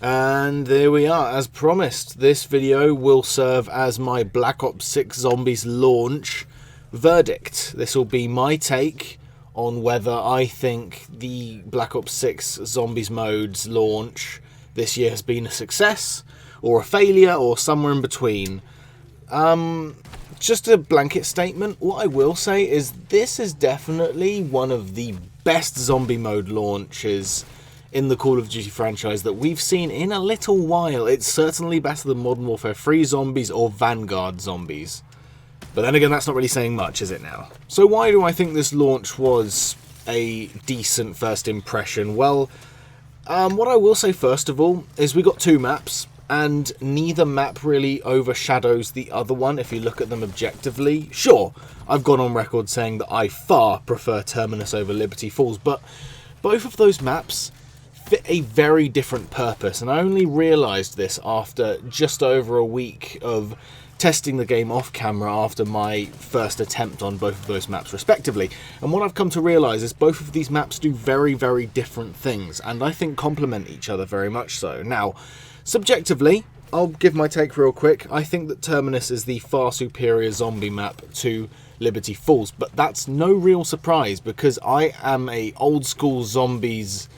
And there we are, as promised. This video will serve as my Black Ops 6 Zombies launch verdict. This will be my take on whether I think the Black Ops 6 Zombies mode's launch this year has been a success, or a failure, or somewhere in between. Just a blanket statement, what I will say is this is definitely one of the best zombie mode launches in the Call of Duty franchise that we've seen in a little while. It's certainly better than Modern Warfare 3 zombies or Vanguard zombies. But then again, that's not really saying much, is it now? So why do I think this launch was a decent first impression? Well, what I will say first of all is we got two maps, and neither map really overshadows the other one if you look at them objectively. Sure, I've gone on record saying that I far prefer Terminus over Liberty Falls, but both of those maps fit a very different purpose, and I only realised this after just over a week of testing the game off camera after my first attempt on both of those maps respectively. And what I've come to realise is both of these maps do very, very different things, and I think complement each other very much so. Now, subjectively, I'll give my take real quick. I think that Terminus is the far superior zombie map to Liberty Falls, but that's no real surprise because I am a old school zombies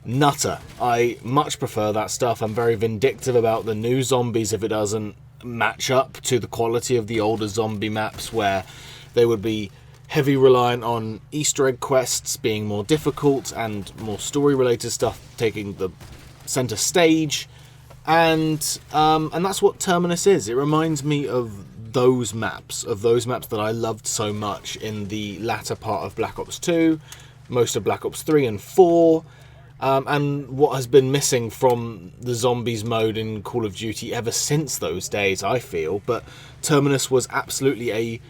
nutter. I much prefer that stuff. I'm very vindictive about the new zombies if it doesn't match up to the quality of the older zombie maps, where they would be heavy reliant on Easter egg quests being more difficult and more story related stuff taking the center stage. And that's what Terminus is. It reminds me of those maps that I loved so much in the latter part of Black Ops 2, most of Black Ops 3 and 4, and what has been missing from the zombies mode in Call of Duty ever since those days, I feel. But Terminus was absolutely a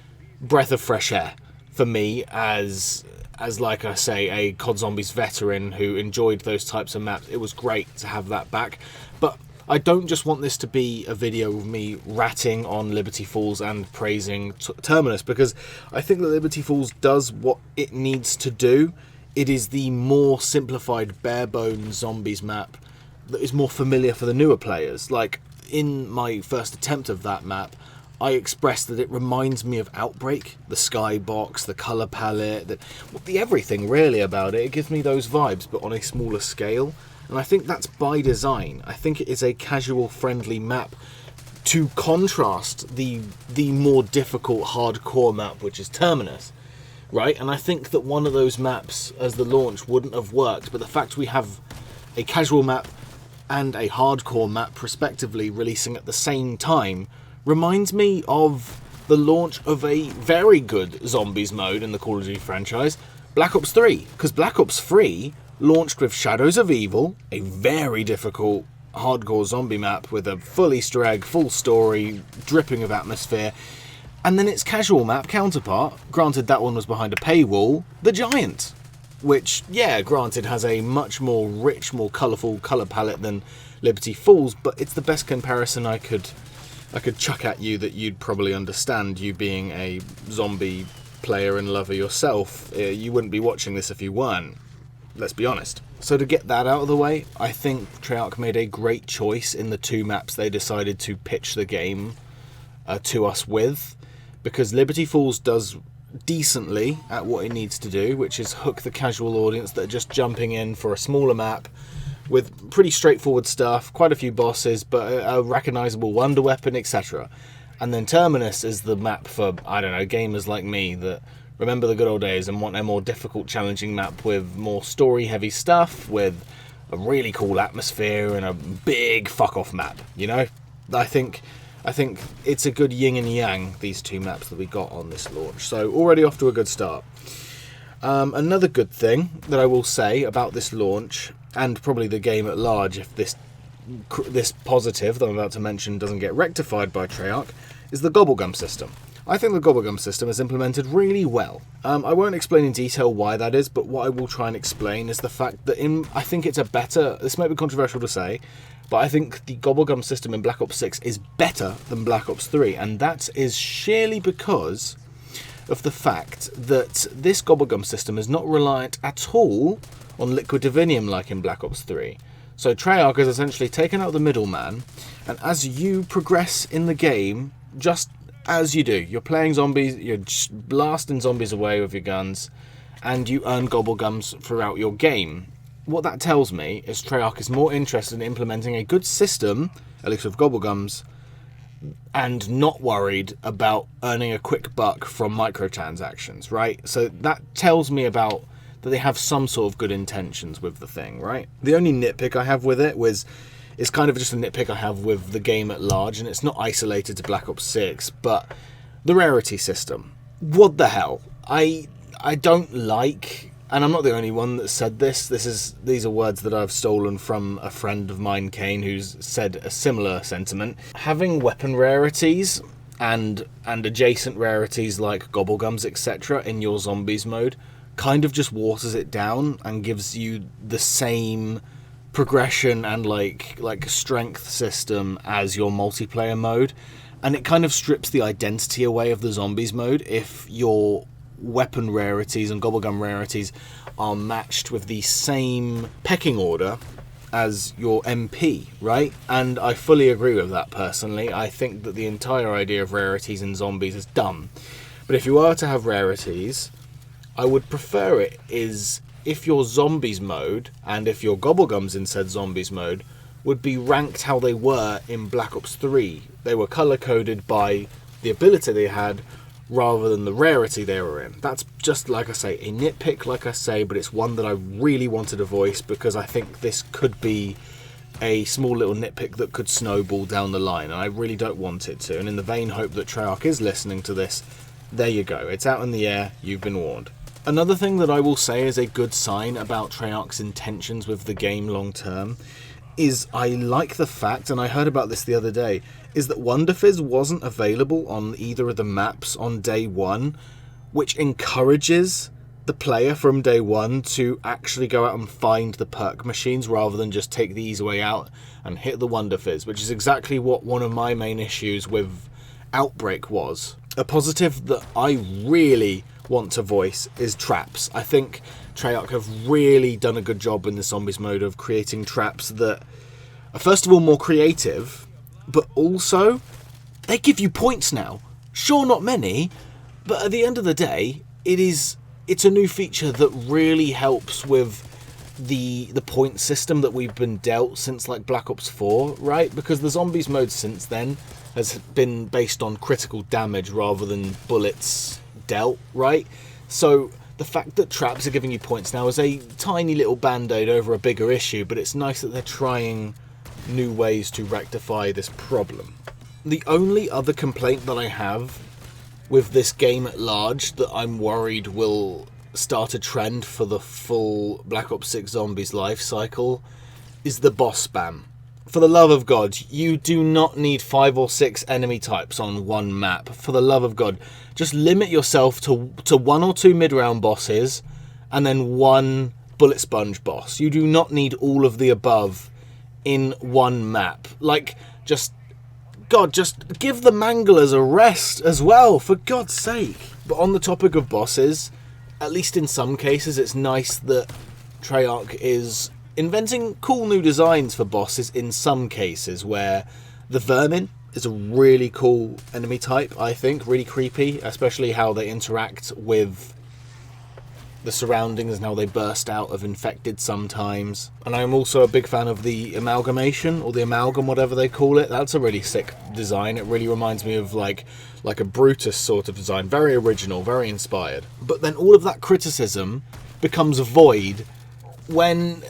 breath of fresh air for me as like I say, a COD Zombies veteran who enjoyed those types of maps. It was great to have that back. But I don't just want this to be a video of me ratting on Liberty Falls and praising Terminus, because I think that Liberty Falls does what it needs to do. It is the more simplified, bare-bones zombies map that is more familiar for the newer players. Like, in my first attempt of that map, I expressed that it reminds me of Outbreak, the skybox, the colour palette, the everything really about it. It gives me those vibes, but on a smaller scale. And I think that's by design. I think it is a casual, friendly map to contrast the more difficult, hardcore map, which is Terminus. Right? And I think that one of those maps as the launch wouldn't have worked, but the fact we have a casual map and a hardcore map respectively releasing at the same time reminds me of the launch of a very good zombies mode in the Call of Duty franchise, Black Ops 3. Because Black Ops 3 launched with Shadows of Evil, a very difficult hardcore zombie map with a full Easter egg, full story, dripping of atmosphere. And then its casual map counterpart, granted that one was behind a paywall, The Giant. Which, yeah, granted has a much more rich, more colourful colour palette than Liberty Falls, but it's the best comparison I could chuck at you that you'd probably understand, you being a zombie player and lover yourself. You wouldn't be watching this if you weren't, let's be honest. So to get that out of the way, I think Treyarch made a great choice in the two maps they decided to pitch the game to us with. Because Liberty Falls does decently at what it needs to do, which is hook the casual audience that are just jumping in for a smaller map with pretty straightforward stuff, quite a few bosses, but a recognisable wonder weapon, etc. And then Terminus is the map for, I don't know, gamers like me that remember the good old days and want a more difficult, challenging map with more story-heavy stuff, with a really cool atmosphere and a big fuck-off map, you know? I think it's a good yin and yang, these two maps that we got on this launch. So already off to a good start. Another good thing that I will say about this launch, and probably the game at large if this positive that I'm about to mention doesn't get rectified by Treyarch, is the Gobblegum system. I think the Gobblegum system is implemented really well. I won't explain in detail why that is, but what I will try and explain is the fact that I think it's a better, this might be controversial to say, but I think the Gobblegum system in Black Ops 6 is better than Black Ops 3, and that is sheerly because of the fact that this Gobblegum system is not reliant at all on liquid divinium like in Black Ops 3. So Treyarch has essentially taken out the middleman, and as you progress in the game, just as you do, you're playing zombies, you're just blasting zombies away with your guns, and you earn Gobblegums throughout your game. What that tells me is Treyarch is more interested in implementing a good system, at least with Gobblegums, and not worried about earning a quick buck from microtransactions, right? So that tells me about that they have some sort of good intentions with the thing, right? The only nitpick I have with it is kind of just a nitpick I have with the game at large, and it's not isolated to Black Ops 6, but the rarity system. What the hell? I don't like, and I'm not the only one that said this. These are words that I've stolen from a friend of mine, Kane, who's said a similar sentiment. Having weapon rarities and adjacent rarities like Gobblegums, etc. in your zombies mode kind of just waters it down and gives you the same progression and like strength system as your multiplayer mode, and it kind of strips the identity away of the zombies mode if your weapon rarities and Gobblegum rarities are matched with the same pecking order as your MP, right? And I fully agree with that personally. I think that the entire idea of rarities in zombies is dumb. But if you were to have rarities, I would prefer it is if your zombies mode and if your Gobblegums in said zombies mode would be ranked how they were in Black Ops 3. They were color-coded by the ability they had rather than the rarity they were in. That's just, like I say, a nitpick, like I say, but it's one that I really wanted to voice because I think this could be a small little nitpick that could snowball down the line, and I really don't want it to. And in the vain hope that Treyarch is listening to this, there you go. It's out in the air. You've been warned. Another thing that I will say is a good sign about Treyarch's intentions with the game long term is I like the fact, and I heard about this the other day, is that Wonder Fizz wasn't available on either of the maps on day one, which encourages the player from day one to actually go out and find the perk machines rather than just take the easy way out and hit the Wonder Fizz, which is exactly what one of my main issues with Outbreak was. A positive that I really want to voice is traps. I think Treyarch have really done a good job in the zombies mode of creating traps that are first of all more creative, but also they give you points now. Sure, not many, but at the end of the day, it's a new feature that really helps with the point system that we've been dealt since like Black Ops 4, right? Because the zombies mode since then has been based on critical damage rather than bullets dealt, right? So the fact that traps are giving you points now is a tiny little band-aid over a bigger issue, but it's nice that they're trying new ways to rectify this problem. The only other complaint that I have with this game at large that I'm worried will start a trend for the full Black Ops 6 Zombies life cycle is the boss spam. For the love of God, you do not need 5 or 6 enemy types on one map. For the love of God, just limit yourself to 1 or 2 mid-round bosses and then 1 bullet sponge boss. You do not need all of the above in one map. Like, just give the manglers a rest as well, for God's sake. But on the topic of bosses, at least in some cases, it's nice that Treyarch is inventing cool new designs for bosses in some cases, where the vermin is a really cool enemy type, I think, really creepy, especially how they interact with the surroundings and how they burst out of infected sometimes. And I'm also a big fan of the amalgamation, or the amalgam, whatever they call it. That's a really sick design. It really reminds me of like a Brutus sort of design. Very original, very inspired. But then all of that criticism becomes void when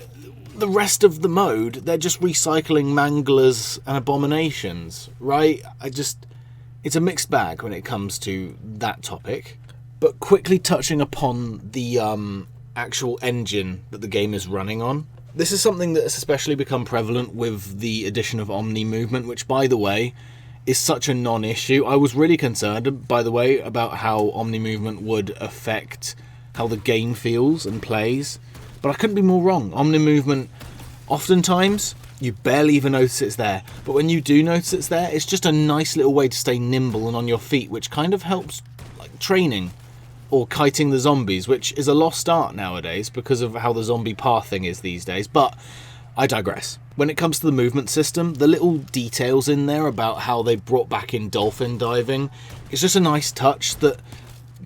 the rest of the mode, they're just recycling manglers and abominations, right? It's a mixed bag when it comes to that topic. But quickly touching upon the actual engine that the game is running on, this is something that has especially become prevalent with the addition of Omni Movement, which, by the way, is such a non-issue. I was really concerned, by the way, about how Omni Movement would affect how the game feels and plays, but I couldn't be more wrong. Omni Movement, oftentimes, you barely even notice it's there, but when you do notice it's there, it's just a nice little way to stay nimble and on your feet, which kind of helps like training or kiting the zombies, which is a lost art nowadays because of how the zombie pathing is these days. But I digress. When it comes to the movement system, the little details in there about how they brought back in dolphin diving, it's just a nice touch that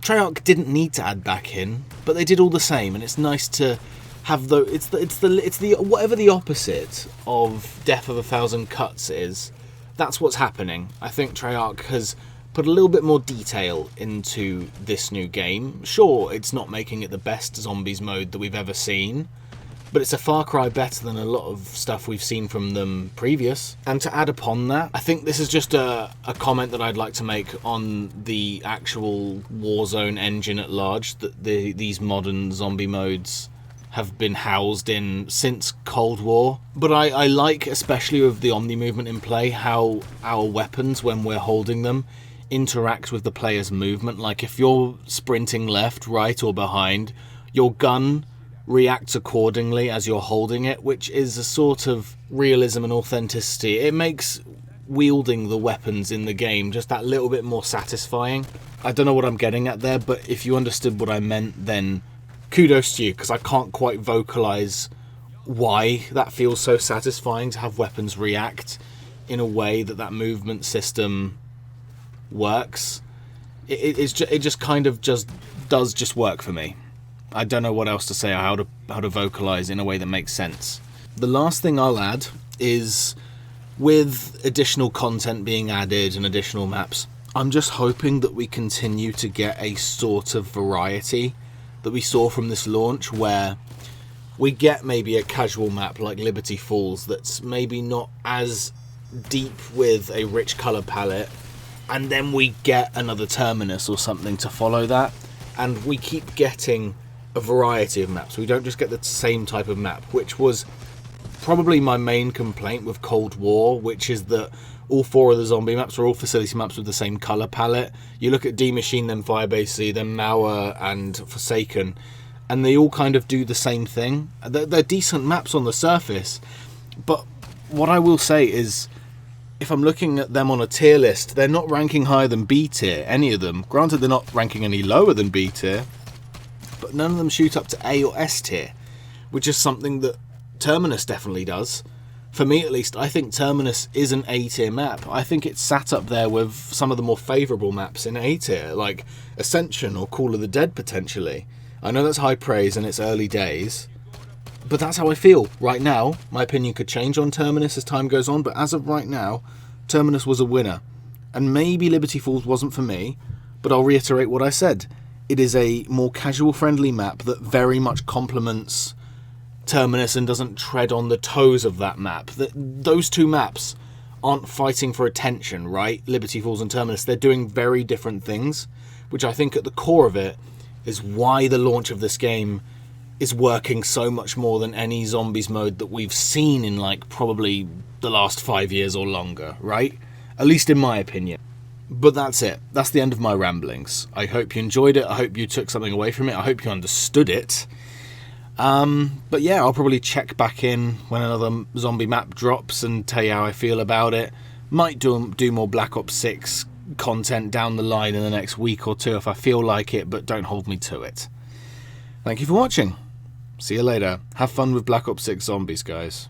Treyarch didn't need to add back in, but they did all the same, and it's nice to have it's the whatever the opposite of Death of a Thousand Cuts is, that's what's happening. I think Treyarch has put a little bit more detail into this new game. Sure, it's not making it the best zombies mode that we've ever seen, but it's a far cry better than a lot of stuff we've seen from them previous. And to add upon that, I think this is just a comment that I'd like to make on the actual Warzone engine at large, that these modern zombie modes have been housed in since Cold War. But I like, especially with the Omni movement in play, how our weapons, when we're holding them, interact with the player's movement. Like if you're sprinting left, right or behind, your gun reacts accordingly as you're holding it, which is a sort of realism and authenticity. It makes wielding the weapons in the game just that little bit more satisfying. I don't know what I'm getting at there, but if you understood what I meant, then kudos to you, because I can't quite vocalize why that feels so satisfying to have weapons react in a way that movement system works. It just kind of does work for me. I don't know what else to say, or how to vocalize in a way that makes sense. The last thing I'll add is, with additional content being added and additional maps, I'm just hoping that we continue to get a sort of variety that we saw from this launch, where we get maybe a casual map like Liberty Falls that's maybe not as deep with a rich colour palette, and then we get another Terminus or something to follow that, and we keep getting a variety of maps. We don't just get the same type of map, which was probably my main complaint with Cold War, which is that all 4 of the zombie maps are all facility maps with the same colour palette. You look at D Machine, then Firebase C, then Mauer and Forsaken, and they all kind of do the same thing. They're decent maps on the surface, but what I will say is, if I'm looking at them on a tier list, they're not ranking higher than B tier, any of them. Granted, they're not ranking any lower than B tier, but none of them shoot up to A or S tier, which is something that Terminus definitely does. For me at least, I think Terminus is an A tier map. I think it's sat up there with some of the more favourable maps in A tier, like Ascension or Call of the Dead potentially. I know that's high praise and it's early days, but that's how I feel right now. My opinion could change on Terminus as time goes on, but as of right now, Terminus was a winner. And maybe Liberty Falls wasn't for me, but I'll reiterate what I said. It is a more casual friendly map that very much complements Terminus and doesn't tread on the toes of that map. Those two maps aren't fighting for attention, right? Liberty Falls and Terminus, they're doing very different things, which I think at the core of it is why the launch of this game is working so much more than any zombies mode that we've seen in like probably the last 5 years or longer, right? At least in my opinion. But that's it. That's the end of my ramblings. I hope you enjoyed it. I hope you took something away from it. I hope you understood it. But yeah, I'll probably check back in when another zombie map drops and tell you how I feel about it. Might do more Black Ops 6 content down the line in the next week or two if I feel like it, but don't hold me to it. Thank you for watching. See you later. Have fun with Black Ops 6 Zombies, guys.